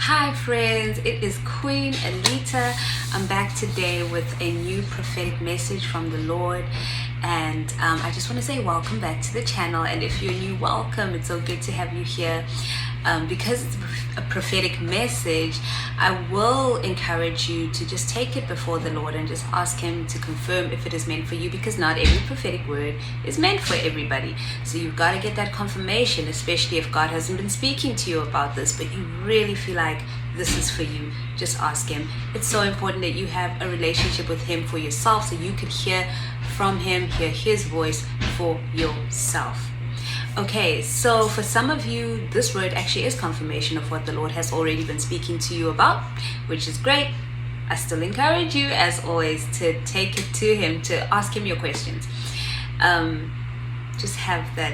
Hi friends, it is Queen Alita. I'm back today with a new prophetic message from the Lord, and I just want to say welcome back to the channel. And if you're new, welcome. It's so good to have you here. Because it's a prophetic message, I will encourage you to just take it before the Lord and just ask Him to confirm if it is meant for you, because not every prophetic word is meant for everybody. So you've got to get that confirmation, especially if God hasn't been speaking to you about this, but you really feel like this is for you. Just ask Him. It's so important that you have a relationship with Him for yourself, so you could hear from Him, hear His voice for yourself. Okay, so for some of you, this word actually is confirmation of what the Lord has already been speaking to you about, which is great. I still encourage you, as always, to take it to Him, to ask Him your questions. Just have that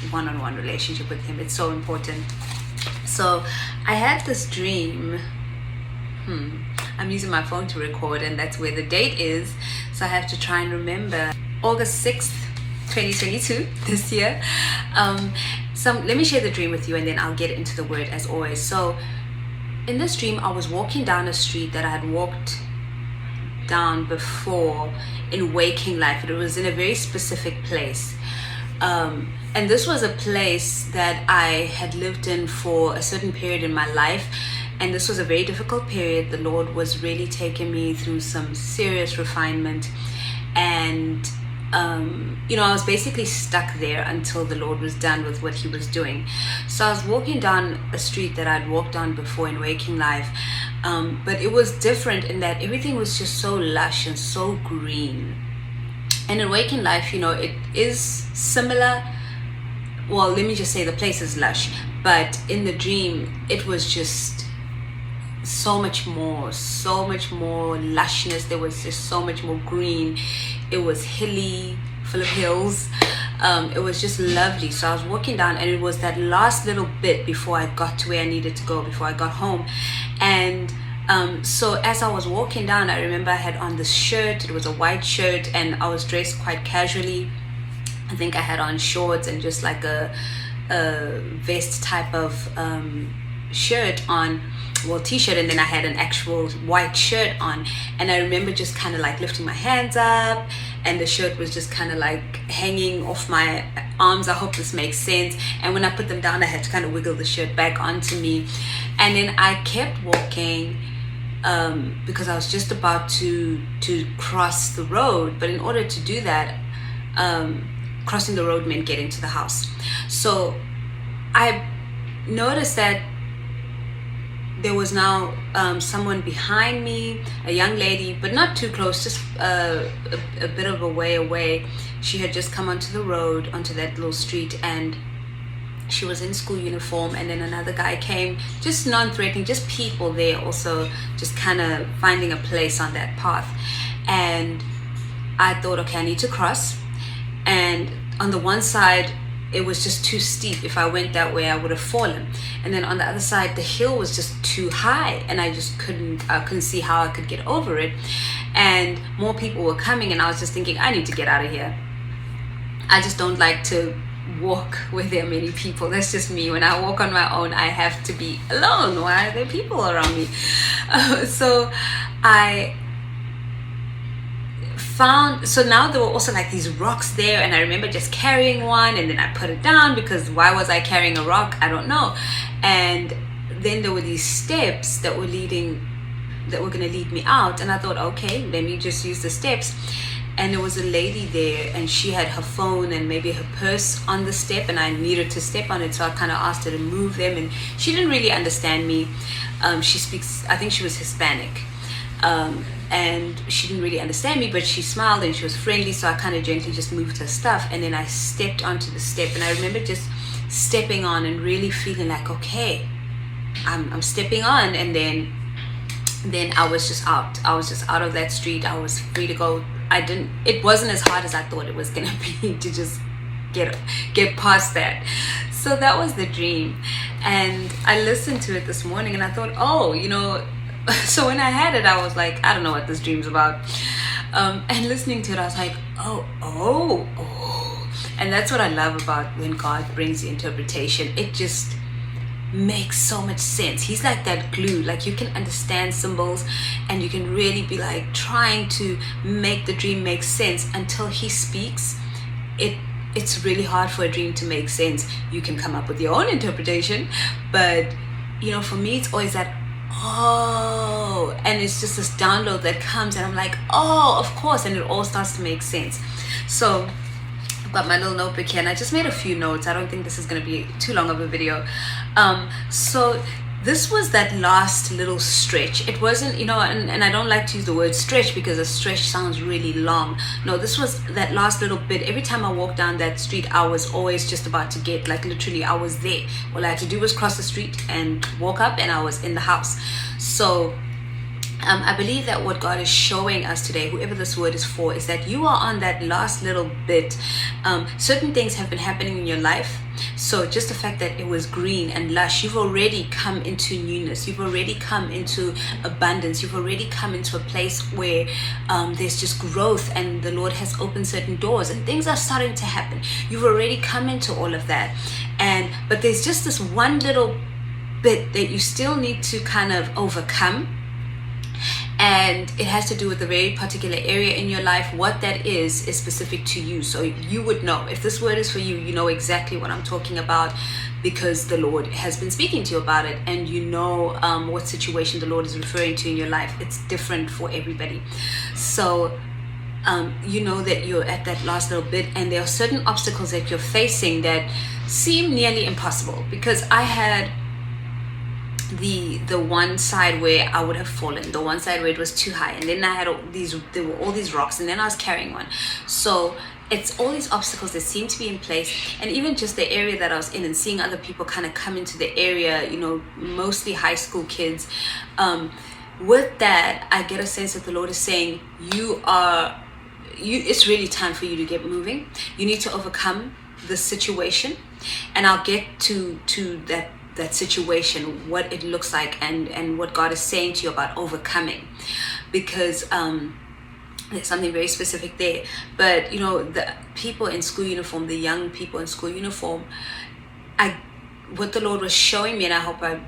one-on-one relationship with Him. It's so important. So I had this dream. I'm using my phone to record, and that's where the date is. So I have to try and remember. August 6th. 2022, this year. So let me share the dream with you, and then I'll get into the word as always. So in this dream, I was walking down a street that I had walked down before in waking life. It was in a very specific place, and this was a place that I had lived in for a certain period in my life, and this was a very difficult period. The Lord was really taking me through some serious refinement, and I was basically stuck there until the Lord was done with what He was doing. So I was walking down a street that I'd walked down before in waking life, but it was different in that everything was just so lush and so green. And in waking life, it is similar. Well, let me just say the place is lush, but in the dream, it was just so much more lushness. There was just so much more green. It was hilly, full of hills. It was just lovely. So I was walking down, and it was that last little bit before I got to where I needed to go, before I got home. And so as I was walking down, I remember I had on this shirt. It was a white shirt, and I was dressed quite casually. I think I had on shorts and just like a vest type of shirt on, t-shirt, and then I had an actual white shirt on. And I remember just kind of like lifting my hands up, and the shirt was just kind of like hanging off my arms. I hope this makes sense. And when I put them down, I had to kind of wiggle the shirt back onto me. And then I kept walking because I was just about to cross the road. But in order to do that, crossing the road meant getting to the house. So I noticed that there was now someone behind me, a young lady, but not too close, just a bit of a way away. She had just come onto the road, onto that little street, and she was in school uniform. And then another guy came, just non-threatening, just people there also, just kind of finding a place on that path. And I thought, okay, I need to cross. And on the one side, it was just too steep. If I went that way, I would have fallen. And then on the other side, the hill was just too high, and I just couldn't see how I could get over it. And more people were coming, and I was just thinking, I need to get out of here. I just don't like to walk where there are many people. That's just me. When I walk on my own, I have to be alone. Why are there people around me? So now there were also like these rocks there, and I remember just carrying one, and then I put it down, because why was I carrying a rock? I don't know. And then there were these steps that were going to lead me out, and I thought, okay, let me just use the steps. And there was a lady there, and she had her phone and maybe her purse on the step, and I needed to step on it, so I kind of asked her to move them, and she didn't really understand me. I think she was Hispanic. And she didn't really understand me, but she smiled and she was friendly, so I kind of gently just moved her stuff, and then I stepped onto the step. And I remember just stepping on and really feeling like, okay, I'm stepping on. And then I was just out of that street. I was free to go. It wasn't as hard as I thought it was gonna be to just get past that. So that was the dream, and I listened to it this morning, and I thought, so when I had it, I was like, I don't know what this dream's about. And listening to it, I was like, oh. And that's what I love about when God brings the interpretation. It just makes so much sense. He's like that glue. Like, you can understand symbols and you can really be like trying to make the dream make sense until he speaks. It's really hard for a dream to make sense. You can come up with your own interpretation, but you know, for me, it's always that, oh, and it's just this download that comes and I'm like, oh, of course, and it all starts to make sense. So I've got my little notebook here and I just made a few notes. I don't think this is going to be too long of a video. So this was that last little stretch. It wasn't, you know, and I don't like to use the word stretch because a stretch sounds really long. No, this was that last little bit. Every time I walked down that street, I was always just about to get, like, literally I was there. All I had to do was cross the street and walk up and I was in the house. So I believe that what God is showing us today, whoever this word is for, is that you are on that last little bit. Certain things have been happening in your life. So just the fact that it was green and lush, you've already come into newness. You've already come into abundance. You've already come into a place where there's just growth and the Lord has opened certain doors and things are starting to happen. You've already come into all of that. But there's just this one little bit that you still need to kind of overcome. And it has to do with a very particular area in your life. What that is specific to you. So you would know. If this word is for you, you know exactly what I'm talking about because the Lord has been speaking to you about it. And you know what situation the Lord is referring to in your life. It's different for everybody. So you know that you're at that last little bit and there are certain obstacles that you're facing that seem nearly impossible. Because I had the one side where I would have fallen, the one side where it was too high, and then I had there were all these rocks, and then I was carrying one. So it's all these obstacles that seem to be in place, and even just the area that I was in and seeing other people kind of come into the area, you know, mostly high school kids. With that, I get a sense that the Lord is saying, it's really time for you to get moving. You need to overcome the situation, and I'll get to that situation, what it looks like, and what God is saying to you about overcoming, because there's something very specific there. But you know, the people in school uniform, the young people in school uniform, what the Lord was showing me, and I hope I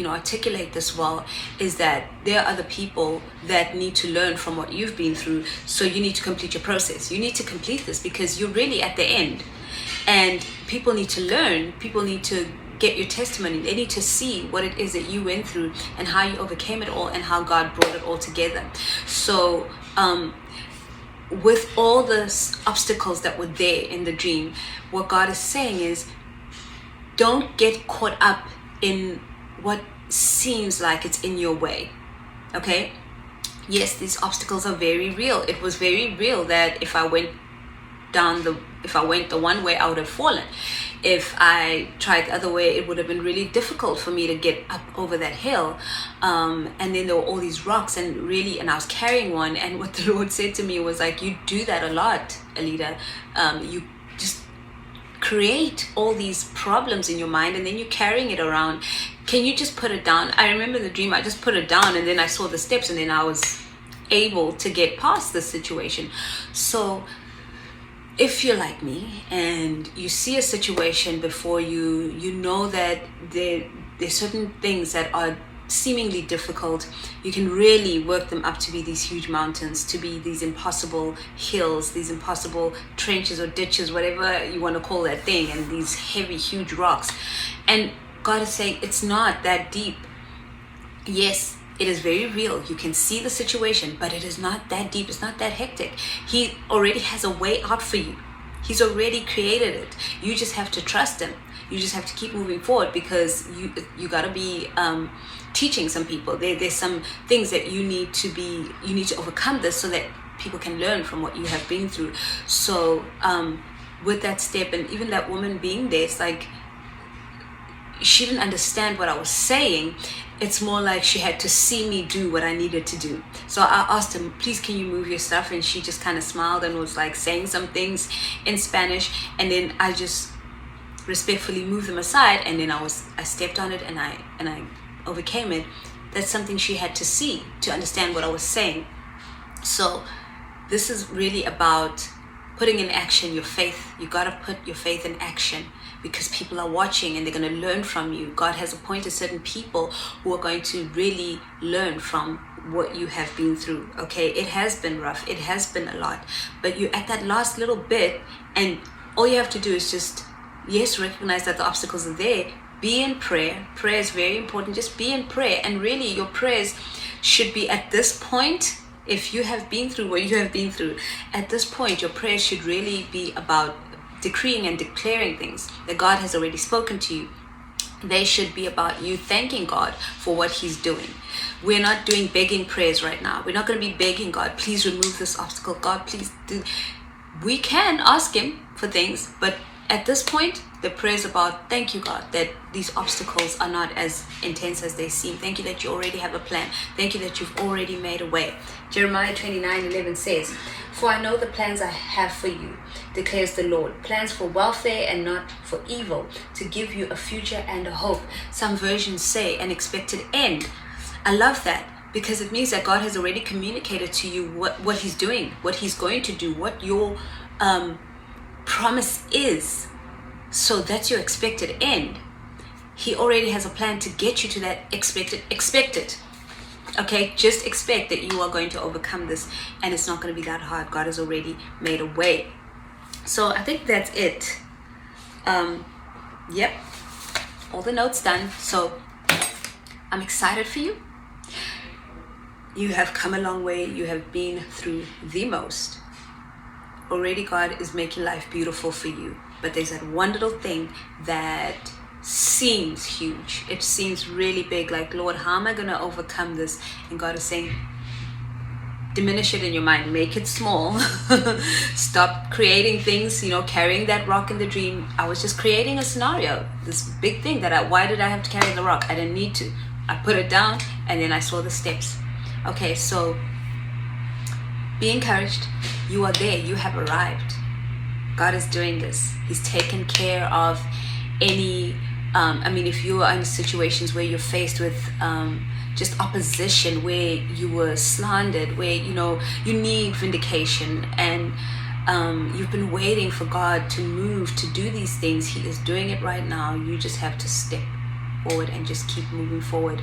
articulate this well, is that there are other people that need to learn from what you've been through. So you need to complete your process. You need to complete this because you're really at the end, and people need to learn. People need to get your testimony. They need to see what it is that you went through and how you overcame it all and how God brought it all together. So with all the obstacles that were there in the dream, what God is saying is, don't get caught up in what seems like it's in your way. Okay? Yes, these obstacles are very real. It was very real that if I went the one way, I would have fallen. If I tried the other way, it would have been really difficult for me to get up over that hill. And then there were all these rocks, and I was carrying one. And what the Lord said to me was like, you do that a lot, Alita. You just create all these problems in your mind, and then you're carrying it around. Can you just put it down? I remember the dream. I just put it down, and then I saw the steps, and then I was able to get past the situation. So if you're like me and you see a situation before you, you know that there's certain things that are seemingly difficult. You can really work them up to be these huge mountains, to be these impossible hills, these impossible trenches or ditches, whatever you want to call that thing, and these heavy, huge rocks. And God is saying, it's not that deep. Yes, it is very real. You can see the situation, but it is not that deep. It's not that hectic. He already has a way out for you. He's already created it. You just have to trust him. You just have to keep moving forward, because you got to be teaching some people. There's some things that you need to overcome this so that people can learn from what you have been through. So with that step, and even that woman being there, it's like she didn't understand what I was saying. It's more like she had to see me do what I needed to do. So I asked him, please, can you move your stuff? And she just kind of smiled and was like saying some things in Spanish. And then I just respectfully moved them aside. And then I stepped on it and I overcame it. That's something she had to see to understand what I was saying. So this is really about putting in action your faith. You got to put your faith in action, because people are watching and they're going to learn from you. God has appointed certain people who are going to really learn from what you have been through. Okay, it has been rough, it has been a lot, but you're at that last little bit, and all you have to do is just, yes, recognize that the obstacles are there. Be in prayer. Prayer is very important. Just be in prayer, and really your prayers should be, at this point, if you have been through what you have been through, at this point your prayers should really be about decreeing and declaring things that God has already spoken to you. They should be about you thanking God for what he's doing. We're not doing begging prayers right now. We're not going to be begging God, please remove this obstacle. God, please do. We can ask him for things, but at this point, the prayer is about, thank you, God, that these obstacles are not as intense as they seem. Thank you that you already have a plan. Thank you that you've already made a way. Jeremiah 29:11 says, for I know the plans I have for you, declares the Lord, plans for welfare and not for evil, to give you a future and a hope. Some versions say an expected end. I love that, because it means that God has already communicated to you what he's doing, what he's going to do, what your promise is. So that's your expected end. He already has a plan to get you to that expect it. Okay, just expect that you are going to overcome this, and it's not going to be that hard. God has already made a way. So I think that's it. Yep, all the notes done. So I'm excited for you. You have come a long way. You have been through the most. Already God is making life beautiful for you. But there's that one little thing that seems huge. It seems really big. Like, Lord, how am I going to overcome this? And God is saying, diminish it in your mind. Make it small. Stop creating things, carrying that rock in the dream. I was just creating a scenario. This big thing why did I have to carry the rock? I didn't need to. I put it down, and then I saw the steps. Okay, so be encouraged. You are there. You have arrived. God is doing this. He's taken care of any, if you are in situations where you're faced with just opposition, where you were slandered, where, you need vindication, and you've been waiting for God to move, to do these things. He is doing it right now. You just have to step forward and just keep moving forward.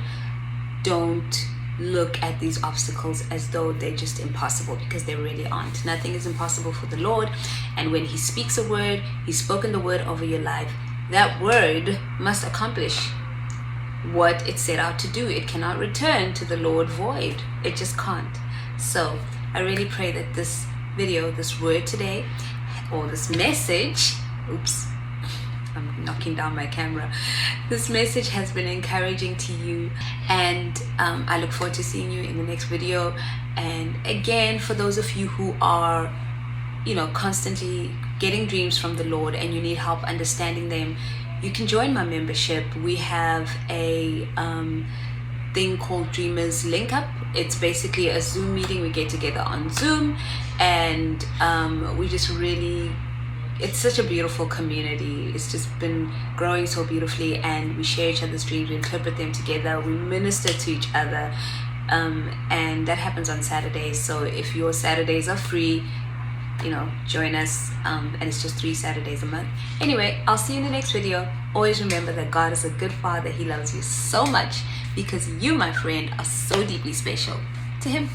Don't look at these obstacles as though they're just impossible, because they really aren't. Nothing is impossible for the Lord. And when he speaks a word, he's spoken the word over your life. That word must accomplish what it set out to do. It cannot return to the Lord void. It just can't. So I really pray that this video, this word today, or this message, I'm knocking down my camera. This message has been encouraging to you, and I look forward to seeing you in the next video. And again, for those of you who are, constantly getting dreams from the Lord and you need help understanding them, you can join my membership. We have a thing called Dreamers Link Up. It's basically a Zoom meeting. We get together on Zoom, and we just really, it's such a beautiful community. It's just been growing so beautifully, and we share each other's dreams, we interpret them together, we minister to each other, and that happens on Saturdays. So if your Saturdays are free, join us, and it's just 3 Saturdays a month. Anyway, I'll see you in the next video. Always remember that God is a good Father. He loves you so much, because you, my friend, are so deeply special to him.